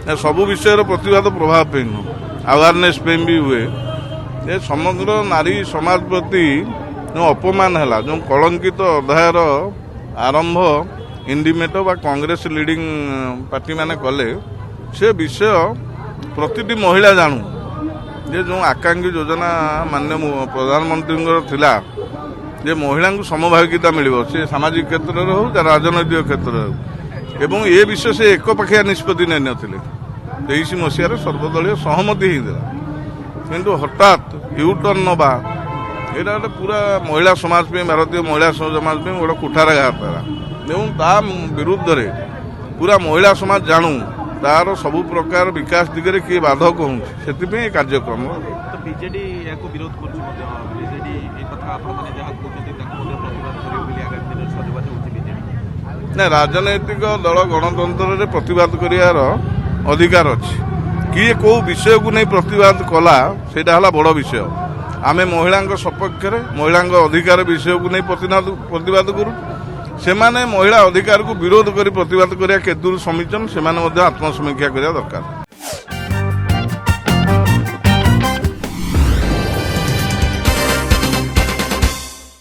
ସବୁ ବିଷୟର ପ୍ରତିବାଦ ପ୍ରଭାବ ପାଇଁ ନୁହଁ, ଆୱାରନେସ୍ ପାଇଁ ବି ହୁଏ। ଯେ ସମଗ୍ର ନାରୀ ସମାଜ ପ୍ରତି ଯେଉଁ ଅପମାନ ହେଲା, ଯେଉଁ କଳଙ୍କିତ ଅଧ୍ୟାୟର ଆରମ୍ଭ ଇଣ୍ଡିମେଟ ବା କଂଗ୍ରେସ লিডিং ପାର୍ଟି ମାନେ କଲେ, ସେ ବିଷୟ ପ୍ରତିଟି ମହିଳା ଜାଣୁ। ଯେ ଯେଉଁ ଆକାଂକ୍ଷୀ ଯୋଜନା ମାନ୍ୟ ପ୍ରଧାନମନ୍ତ୍ରୀଙ୍କର ଥିଲା ଯେ ମହିଳାଙ୍କୁ ସମଭାଗିତା ମିଳିବ, ସେ ସାମାଜିକ କ୍ଷେତ୍ରରେ ହେଉ ବା ରାଜନୈତିକ କ୍ଷେତ୍ରରେ ହେଉ, ଏବଂ ଏ ବିଷୟ ସେ ଏକପାଖିଆ ନିଷ୍ପତ୍ତି ନେଇନଥିଲେ। 23 ମସିହାରେ ସର୍ବଦଳୀୟ ସହମତି ହେଇଥିଲା, କିନ୍ତୁ ହଠାତ୍ ୟୁଟର୍ନ ନେବା ଏଇଟା ଗୋଟେ ପୁରା ମହିଳା ସମାଜ ପାଇଁ, ଭାରତୀୟ ମହିଳା ସମାଜ ପାଇଁ ଗୋଟେ କୁଠାରଘାତ ହେଲା। ଏବଂ ତା ବିରୁଦ୍ଧରେ ପୁରା ମହିଳା ସମାଜ ଜାଣୁ ତାର ସବୁ ପ୍ରକାର ବିକାଶ ଦିଗରେ କିଏ ବାଧକ ହେଉଛି, ସେଥିପାଇଁ ଏ କାର୍ଯ୍ୟକ୍ରମ। ବିଜେଡି ଏହାକୁ ବିରୋଧ କରୁଛି ମଧ୍ୟ। ବିଜେଡି ଏ କଥା ଆପଣମାନେ ଯାହା କହୁଛନ୍ତି ତାକୁ ମଧ୍ୟ ପ୍ରତିବାଦ କରିବେ ବୋଲି ଆଗାମୀ ଦିନରେ ସଜବାଜ ହେଉଛି ବିଜେଡି। ନା, ରାଜନୈତିକ ଦଳ ଗଣତନ୍ତ୍ରରେ ପ୍ରତିବାଦ କରିବାର ଅଧିକାର ଅଛି। କିଏ କେଉଁ ବିଷୟକୁ ନେଇ ପ୍ରତିବାଦ କଲା ସେଇଟା ହେଲା ବଡ଼ ବିଷୟ। ଆମେ ମହିଳାଙ୍କ ସପକ୍ଷରେ, ମହିଳାଙ୍କ ଅଧିକାର ବିଷୟକୁ ନେଇ ପ୍ରତିବାଦ କରୁ। ସେମାନେ ମହିଳା ଅଧିକାରକୁ ବିରୋଧ କରି ପ୍ରତିବାଦ କରିବା କେତେ ଦୂର ସମୀଚୀନ, ସେମାନେ ମଧ୍ୟ ଆତ୍ମସମୀକ୍ଷା କରିବା ଦରକାର।